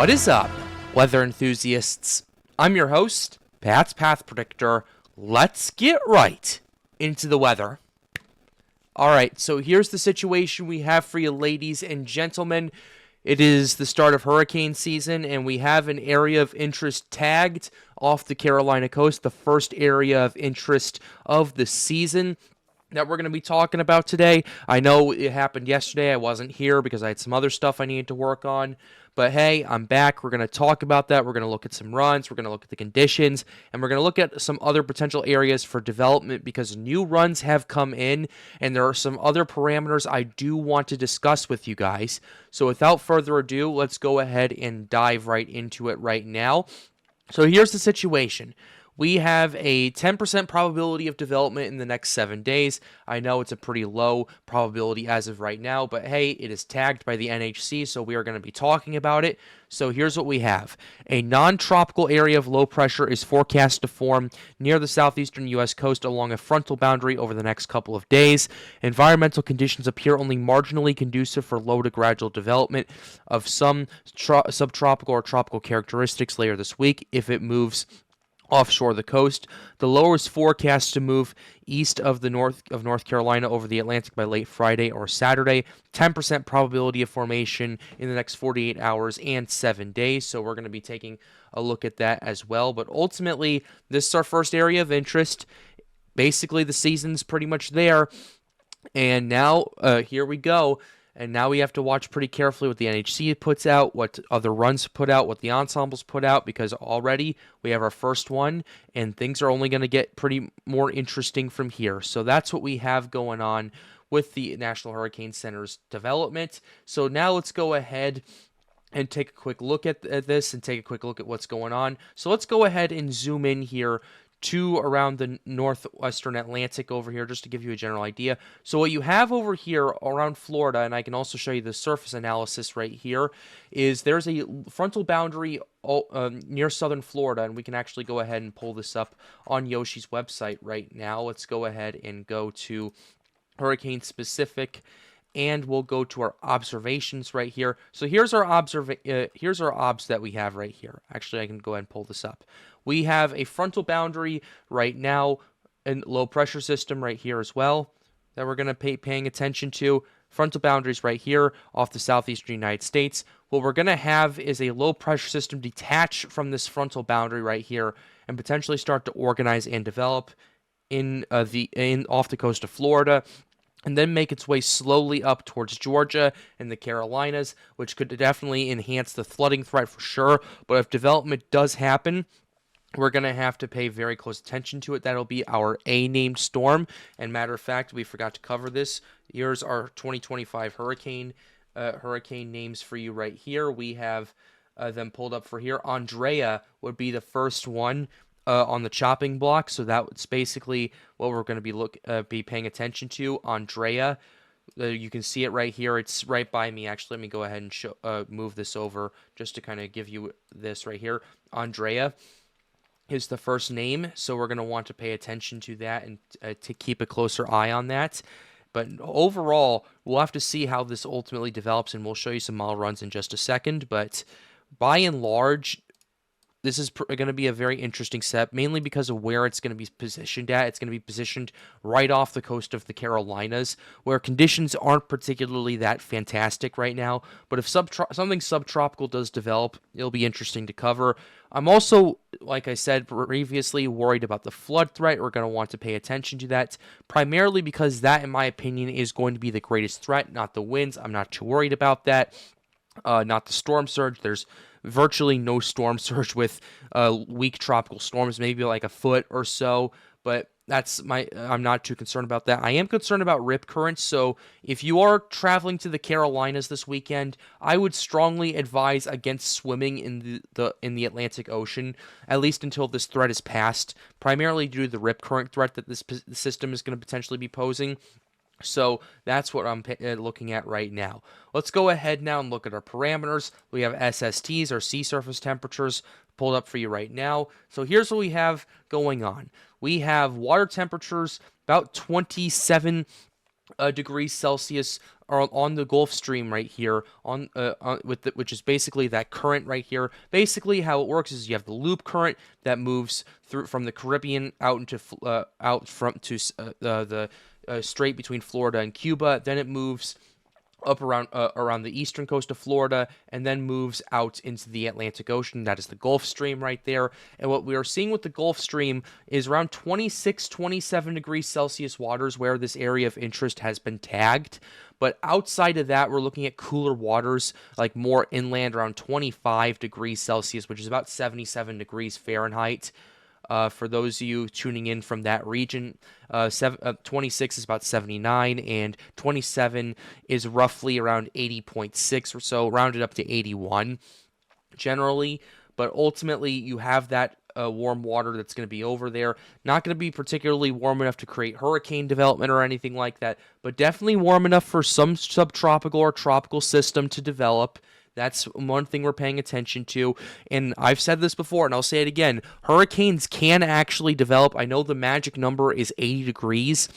What is up, weather enthusiasts? I'm your host, Pat's Path Predictor. Let's get right into the weather. Alright, so here's the situation we have for you, ladies and gentlemen. It is the start of hurricane season, and we have an area of interest tagged off the Carolina coast, the first area of interest of the season that we're going to be talking about today. I know it happened yesterday. I wasn't here because I had some other stuff I needed to work on. But hey, I'm back. We're going to talk about that. We're going to look at some runs. We're going to look at the conditions. And we're going to look at some other potential areas for development because new runs have come in. And there are some other parameters I do want to discuss with you guys. So without further ado, let's go ahead and dive right into it right now. So here's the situation. We have a 10% probability of development in the next 7 days. I know it's a pretty low probability as of right now, but hey, it is tagged by the NHC, so we are going to be talking about it. So here's what we have. A non-tropical area of low pressure is forecast to form near the southeastern U.S. coast along a frontal boundary over the next couple of days. Environmental conditions appear only marginally conducive for low to gradual development of some subtropical or tropical characteristics later this week if it moves offshore the coast. The lower is forecast to move east of North Carolina over the Atlantic by late Friday or Saturday. 10% probability of formation in the next 48 hours and 7 days. So we're going to be taking a look at that as well. But ultimately, this is our first area of interest. Basically, the season's pretty much there. And now, here we go. And now we have to watch pretty carefully what the NHC puts out, what other runs put out, what the ensembles put out, because already we have our first one, and things are only going to get pretty more interesting from here. So that's what we have going on with the National Hurricane Center's development. So now let's go ahead and take a quick look at this and take a quick look at what's going on. So let's go ahead and zoom in here to around the northwestern Atlantic over here, just to give you a general idea. So what you have over here around Florida, and I can also show you the surface analysis right here, is there's a frontal boundary near southern Florida, and we can actually go ahead and pull this up on Yoshi's website right now. Let's go ahead and go to hurricane specific, and we'll go to our observations right here. So here's our obs that we have right here. Actually, I can go ahead and pull this up. We have a frontal boundary right now and low pressure system right here as well that we're going to be paying attention to. Frontal boundaries right here off the southeastern United States. What we're going to have is a low pressure system detach from this frontal boundary right here and potentially start to organize and develop off the coast of Florida, and then make its way slowly up towards Georgia and the Carolinas, which could definitely enhance the flooding threat for sure. But if development does happen, we're going to have to pay very close attention to it. That'll be our A-named storm. And matter of fact, we forgot to cover this. Here's our 2025 hurricane names for you right here. We have them pulled up for here. Andrea would be the first one on the chopping block. So that's basically what we're going to be paying attention to. Andrea. You can see it right here. It's right by me. Actually, let me go ahead and move this over just to kind of give you this right here. Andrea is the first name, so we're going to want to pay attention to that and to keep a closer eye on that. But overall, we'll have to see how this ultimately develops, and we'll show you some model runs in just a second. But by and large, this is going to be a very interesting set, mainly because of where it's going to be positioned at. It's going to be positioned right off the coast of the Carolinas, where conditions aren't particularly that fantastic right now. But if something subtropical does develop, it'll be interesting to cover. I'm also, like I said previously, worried about the flood threat. We're going to want to pay attention to that, primarily because that, in my opinion, is going to be the greatest threat, not the winds. I'm not too worried about that. Not the storm surge. There's virtually no storm surge with weak tropical storms, maybe like a foot or so, but I'm not too concerned about that. I am concerned about rip currents, so if you are traveling to the Carolinas this weekend, I would strongly advise against swimming in the Atlantic Ocean, at least until this threat is passed, primarily due to the rip current threat that this system is going to potentially be posing. So that's what I'm looking at right now. Let's go ahead now and look at our parameters. We have SSTs, or sea surface temperatures, pulled up for you right now. So here's what we have going on. We have water temperatures about 27 degrees Celsius are on the Gulf Stream right here, which is basically that current right here. Basically, how it works is you have the loop current that moves through from the Caribbean out into out from to the strait between Florida and Cuba. Then it moves up around the eastern coast of Florida, and then moves out into the Atlantic Ocean. That is the Gulf Stream right there. And what we are seeing with the Gulf Stream is around 26, 27 degrees Celsius waters where this area of interest has been tagged. But outside of that, we're looking at cooler waters, like more inland, around 25 degrees Celsius, which is about 77 degrees Fahrenheit. For those of you tuning in from that region, 26 is about 79, and 27 is roughly around 80.6 or so, rounded up to 81 generally. But ultimately, you have that warm water that's going to be over there. Not going to be particularly warm enough to create hurricane development or anything like that, but definitely warm enough for some subtropical or tropical system to develop. That's one thing we're paying attention to. And I've said this before, and I'll say it again. Hurricanes can actually develop. I know the magic number is 80 degrees,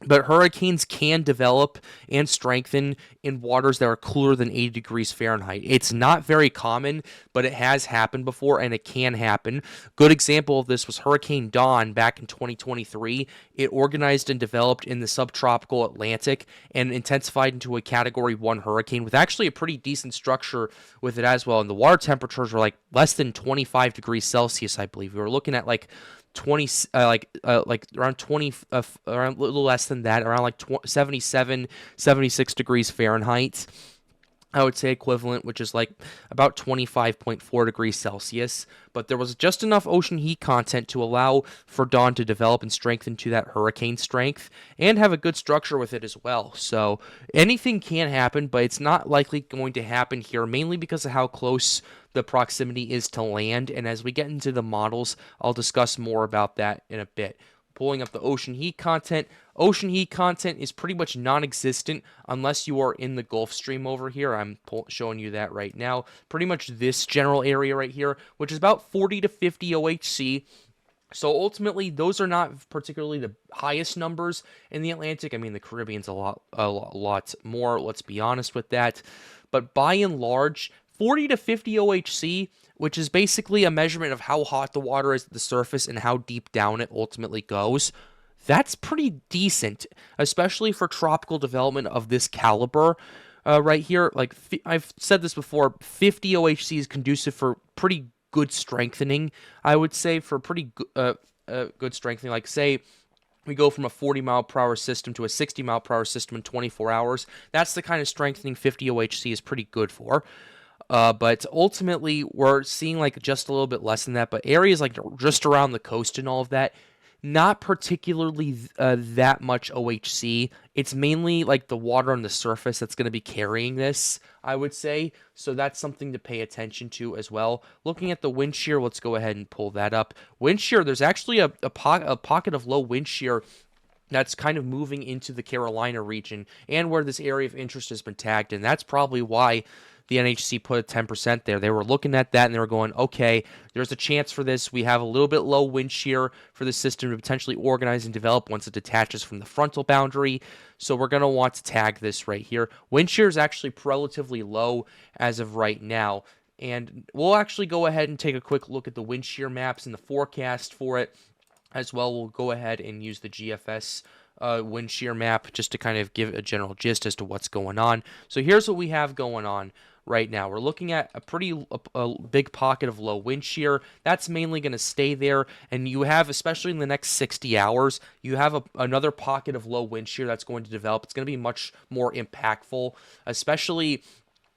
but hurricanes can develop and strengthen in waters that are cooler than 80 degrees Fahrenheit. It's not very common, but it has happened before, and it can happen. Good example of this was Hurricane Dawn back in 2023. It organized and developed in the subtropical Atlantic and intensified into a Category 1 hurricane with actually a pretty decent structure with it as well. And the water temperatures were like less than 25 degrees Celsius, I believe. We were looking at like 20 like around 20 around a little less than that, around like 77 76 degrees Fahrenheit, I would say equivalent, which is like about 25.4 degrees Celsius. But there was just enough ocean heat content to allow for Dawn to develop and strengthen to that hurricane strength and have a good structure with it as well. So anything can happen, but it's not likely going to happen here, mainly because of how close the proximity is to land. And as we get into the models, I'll discuss more about that in a bit. Pulling up the ocean heat content. Ocean heat content is pretty much non-existent unless you are in the Gulf Stream over here. I'm showing you that right now. Pretty much this general area right here, which is about 40 to 50 OHC. So ultimately, those are not particularly the highest numbers in the Atlantic. I mean, the Caribbean's a lot more, let's be honest with that. But by and large, 40 to 50 OHC, which is basically a measurement of how hot the water is at the surface and how deep down it ultimately goes. That's pretty decent, especially for tropical development of this caliber right here. Like I've said this before, 50 OHC is conducive for pretty good strengthening, I would say, for pretty good strengthening. Like, say, we go from a 40-mile-per-hour system to a 60-mile-per-hour system in 24 hours. That's the kind of strengthening 50 OHC is pretty good for. But ultimately, we're seeing like just a little bit less than that. But areas like just around the coast and all of that, not particularly that much OHC. It's mainly like the water on the surface that's going to be carrying this, I would say. So that's something to pay attention to as well. Looking at the wind shear, let's go ahead and pull that up. Wind shear, there's actually a pocket of low wind shear that's kind of moving into the Carolina region and where this area of interest has been tagged. And that's probably why the NHC put 10% there. They were looking at that and they were going, okay, there's a chance for this. We have a little bit low wind shear for the system to potentially organize and develop once it detaches from the frontal boundary. So we're going to want to tag this right here. Wind shear is actually relatively low as of right now. And we'll actually go ahead and take a quick look at the wind shear maps and the forecast for it as well. We'll go ahead and use the GFS wind shear map just to kind of give a general gist as to what's going on. So here's what we have going on right now. We're looking at a pretty big pocket of low wind shear. That's mainly going to stay there, and you have, especially in the next 60 hours, you have another pocket of low wind shear that's going to develop. It's going to be much more impactful, especially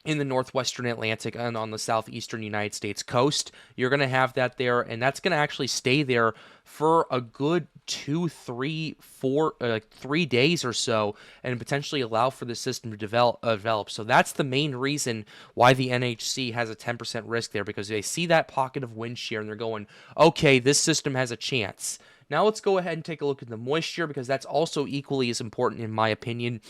in the northwestern Atlantic and on the southeastern United States coast. You're going to have that there, and that's going to actually stay there for a good 2, 3, 4, 3 days or so, and potentially allow for the system to develop. So that's the main reason why the NHC has a 10% risk there, because they see that pocket of wind shear and they're going, okay, this system has a chance. Now let's go ahead and take a look at the moisture, because that's also equally as important in my opinion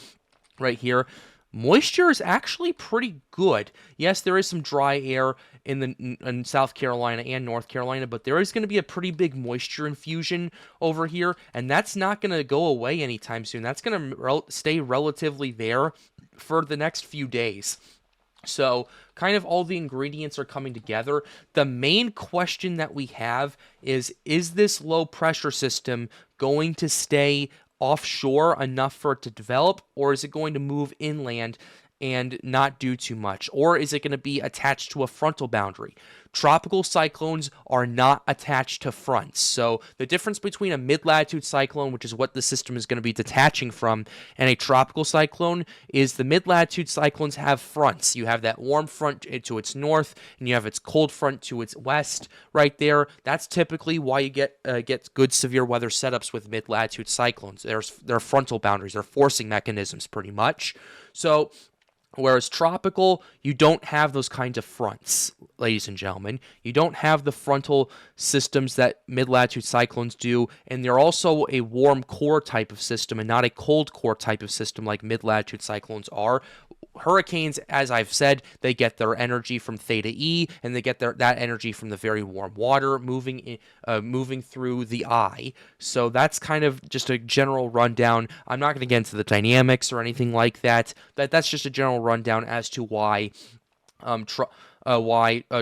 right here. moisture is actually pretty good. Yes, there is some dry air in South Carolina and North Carolina, but there is going to be a pretty big moisture infusion over here, and that's not going to go away anytime soon. That's going to stay relatively there for the next few days. So kind of all the ingredients are coming together. The main question that we have is this low pressure system going to stay offshore enough for it to develop, or is it going to move inland and not do too much? Or is it going to be attached to a frontal boundary? Tropical cyclones are not attached to fronts. So the difference between a mid-latitude cyclone, which is what the system is going to be detaching from, and a tropical cyclone is the mid-latitude cyclones have fronts. You have that warm front to its north, and you have its cold front to its west right there. That's typically why you get good severe weather setups with mid-latitude cyclones. They're frontal boundaries. They're forcing mechanisms pretty much. So whereas tropical, you don't have those kinds of fronts, ladies and gentlemen. You don't have the frontal systems that mid-latitude cyclones do, and they're also a warm core type of system and not a cold core type of system like mid-latitude cyclones are. Hurricanes, as I've said, they get their energy from theta E, and they get that energy from the very warm water moving through the eye. So that's kind of just a general rundown. I'm not going to get into the dynamics or anything like that. That's just a general rundown as to why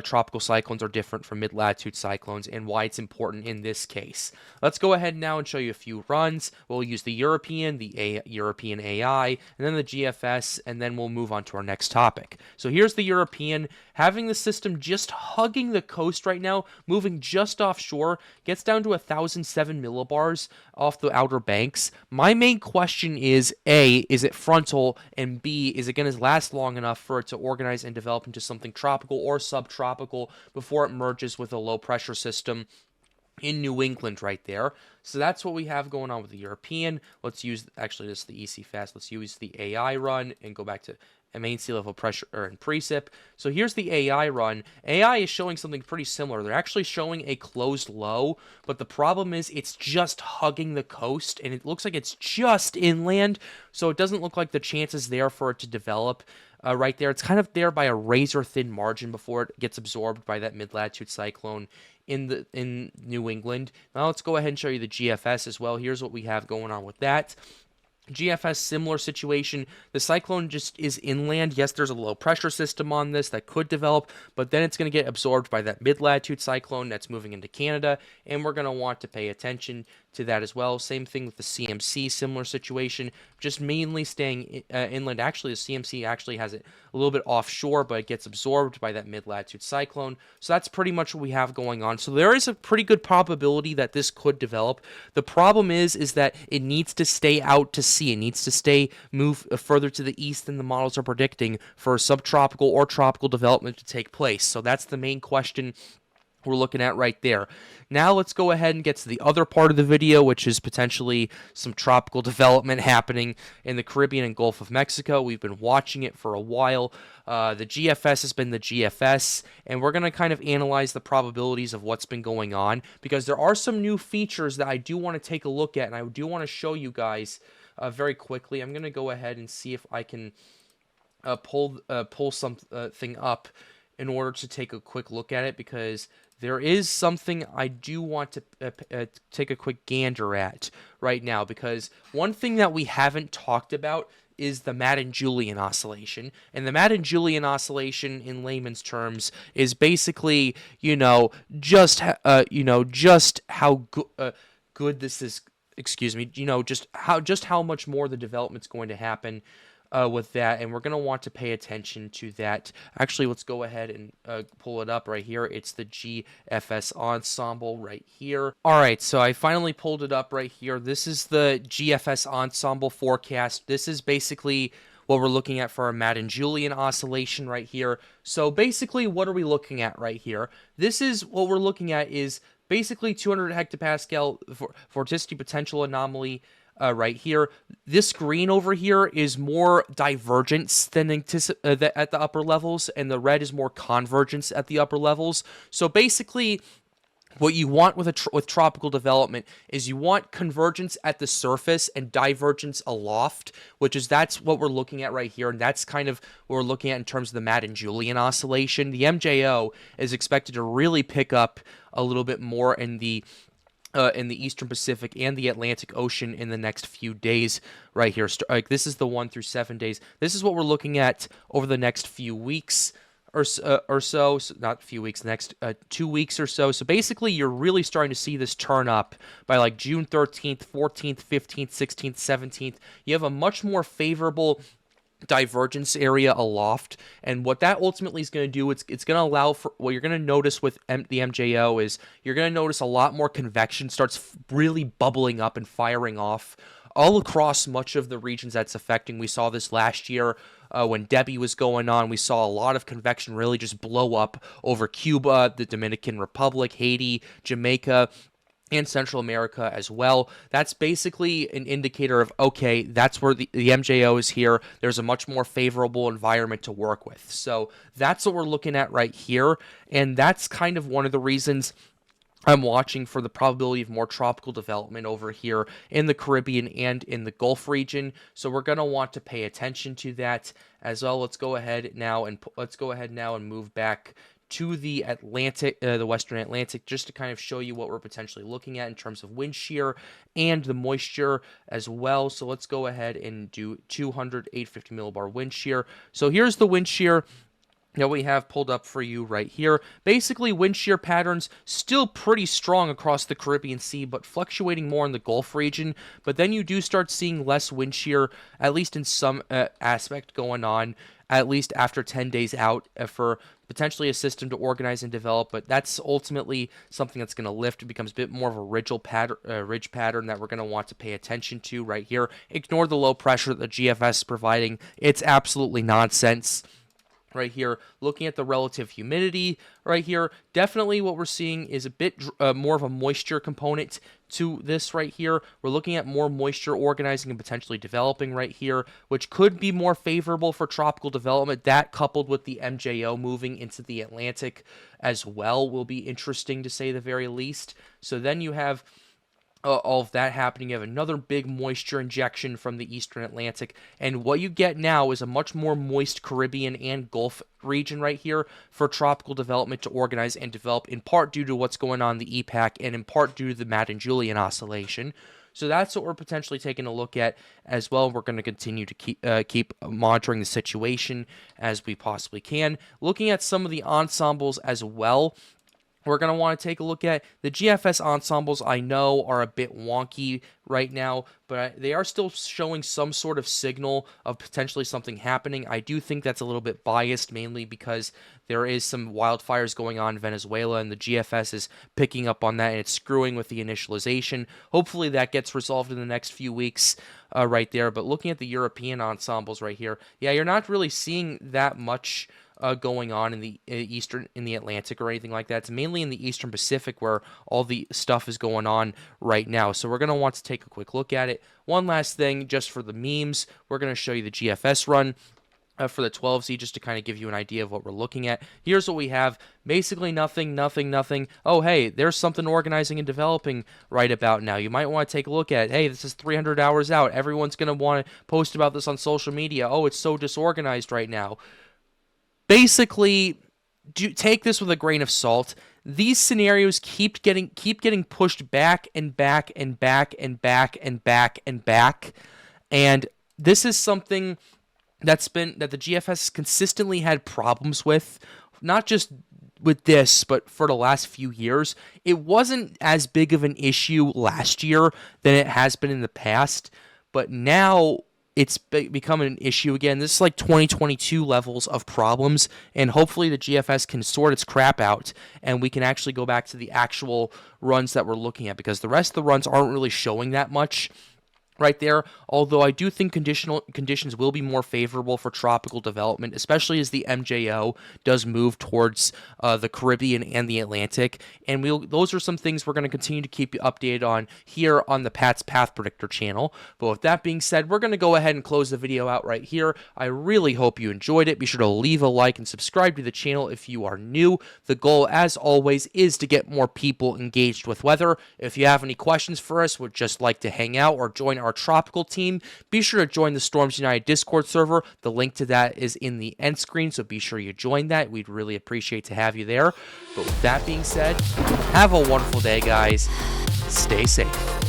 tropical cyclones are different from mid-latitude cyclones and why it's important in this case. Let's go ahead now and show you a few runs. We'll use the European, European AI, and then the GFS, and then we'll move on to our next topic. So here's the European. Having the system just hugging the coast right now, moving just offshore, gets down to 1,007 millibars off the outer banks. My main question is, A, is it frontal, and B, is it going to last long enough for it to organize and develop into something tropical or subtropical before it merges with a low pressure system in New England right there? So that's what we have going on with the European. Let's use, actually this is the EC Fast, let's use the AI run and go back to a main sea level pressure and precip. So here's the AI run. AI is showing something pretty similar. They're actually showing a closed low, but the problem is it's just hugging the coast, and it looks like it's just inland, so it doesn't look like the chances there for it to develop right there. It's kind of there by a razor-thin margin before it gets absorbed by that mid-latitude cyclone in New England. Now let's go ahead and show you the GFS as well. Here's what we have going on with that. GFS, similar situation. The cyclone just is inland. Yes, there's a low pressure system on this that could develop, but then it's going to get absorbed by that mid-latitude cyclone that's moving into Canada, and we're going to want to pay attention to that as well. Same thing with the CMC, similar situation, just mainly staying inland. Actually, the CMC actually has it a little bit offshore, but it gets absorbed by that mid-latitude cyclone. So that's pretty much what we have going on. So there is a pretty good probability that this could develop. The problem is that it needs to stay out to sea. It needs to move further to the east than the models are predicting for subtropical or tropical development to take place. So that's the main question we're looking at right there. Now let's go ahead and get to the other part of the video, which is potentially some tropical development happening in the Caribbean and Gulf of Mexico. We've been watching it for a while. The GFS has been the GFS, and we're going to kind of analyze the probabilities of what's been going on, because there are some new features that I do want to take a look at, and I do want to show you guys very quickly. I'm going to go ahead and see if I can pull something up in order to take a quick look at it, because there is something I do want to take a quick gander at right now, because one thing that we haven't talked about is the Madden-Julian oscillation. And the Madden-Julian oscillation, in layman's terms, is basically, just how good this is. Excuse me. Just how much more the development's going to happen with that, and we're going to want to pay attention to that. Actually, let's go ahead and pull it up right here. It's the GFS ensemble right here. All right, so I finally pulled it up right here. This is the GFS ensemble forecast. This is basically what we're looking at for our Madden-Julian oscillation right here. So basically, what are we looking at right here? This is what we're looking at is basically 200 hectopascal vorticity potential anomaly right here. This green over here is more divergence than at the upper levels, and the red is more convergence at the upper levels. So basically, what you want with tropical development is you want convergence at the surface and divergence aloft, that's what we're looking at right here, and that's kind of what we're looking at in terms of the Madden-Julian oscillation. The MJO is expected to really pick up a little bit more in the Eastern Pacific and the Atlantic Ocean in the next few days right here. This is the 1 through 7 days. This is what we're looking at over the next few weeks or so, not a few weeks, the next 2 weeks or so. So basically, you're really starting to see this turn up by like June 13th, 14th, 15th, 16th, 17th. You have a much more favorable divergence area aloft, and what that ultimately is going to do, it's going to allow for what you're going to notice with the MJO is you're going to notice a lot more convection starts really bubbling up and firing off all across much of the regions that's affecting. We saw this last year when Debbie was going on. We saw a lot of convection really just blow up over Cuba, the Dominican Republic, Haiti, Jamaica, and Central America as well. That's basically an indicator of, okay, that's where the MJO is here. There's a much more favorable environment to work with. So that's what we're looking at right here, and that's kind of one of the reasons I'm watching for the probability of more tropical development over here in the Caribbean and in the Gulf region. So we're going to want to pay attention to that as well. Let's go ahead now and move back to the Atlantic, the Western Atlantic, just to kind of show you what we're potentially looking at in terms of wind shear and the moisture as well. So let's go ahead and do 200, 850 millibar wind shear. So here's the wind shear that we have pulled up for you right here. Basically, wind shear patterns still pretty strong across the Caribbean Sea, but fluctuating more in the Gulf region. But then you do start seeing less wind shear, at least in some aspect going on, at least after 10 days out for potentially a system to organize and develop. But that's ultimately something that's going to lift. It becomes a bit more of a ridge pattern that we're going to want to pay attention to right here. Ignore the low pressure that the GFS is providing. It's absolutely nonsense. Right here, looking at the relative humidity right here, definitely what we're seeing is a bit more of a moisture component to this right here. We're looking at more moisture organizing and potentially developing right here, which could be more favorable for tropical development. That coupled with the MJO moving into the Atlantic as well will be interesting to say the very least. So then you have all of that happening. You have another big moisture injection from the Eastern Atlantic, and what you get now is a much more moist Caribbean and Gulf region right here for tropical development to organize and develop, in part due to what's going on in the EPAC and in part due to the Madden-Julian oscillation. So that's what we're potentially taking a look at as well. We're going to continue to keep monitoring the situation as we possibly can. Looking at some of the ensembles as well, we're going to want to take a look at the GFS ensembles. I know are a bit wonky right now, but they are still showing some sort of signal of potentially something happening. I do think that's a little bit biased, mainly because there is some wildfires going on in Venezuela, and the GFS is picking up on that, and it's screwing with the initialization. Hopefully that gets resolved in the next few weeks right there. But looking at the European ensembles right here, yeah, you're not really seeing that much going on in the in the Atlantic or anything like that. It's mainly in the Eastern Pacific where all the stuff is going on right now. So we're going to want to take a quick look at it. One last thing, just for the memes, we're going to show you the GFS run for the 12Z, just to kind of give you an idea of what we're looking at. Here's what we have. Basically nothing. Oh, hey, there's something organizing and developing right about now. You might want to take a look at it. Hey, this is 300 hours out. Everyone's going to want to post about this on social media. Oh, it's so disorganized right now. Basically, take this with a grain of salt. These scenarios keep getting pushed back and back and back and back and back and back, and this is something that the GFS consistently had problems with, not just with this, but for the last few years. It wasn't as big of an issue last year than it has been in the past, but now it's become an issue again. This is like 2022 levels of problems, and hopefully the GFS can sort its crap out, and we can actually go back to the actual runs that we're looking at, because the rest of the runs aren't really showing that much right there, although I do think conditions will be more favorable for tropical development, especially as the MJO does move towards the Caribbean and the Atlantic. And those are some things we're going to continue to keep you updated on here on the Pat's Path Predictor channel. But with that being said, we're going to go ahead and close the video out right here. I really hope you enjoyed it. Be sure to leave a like and subscribe to the channel if you are new. The goal, as always, is to get more people engaged with weather. If you have any questions for us, would just like to hang out or join our tropical team, be sure to join the Storms United Discord server. The link to that is in the end screen, so be sure you join that. We'd really appreciate to have you there. But with that being said, have a wonderful day, guys. Stay safe.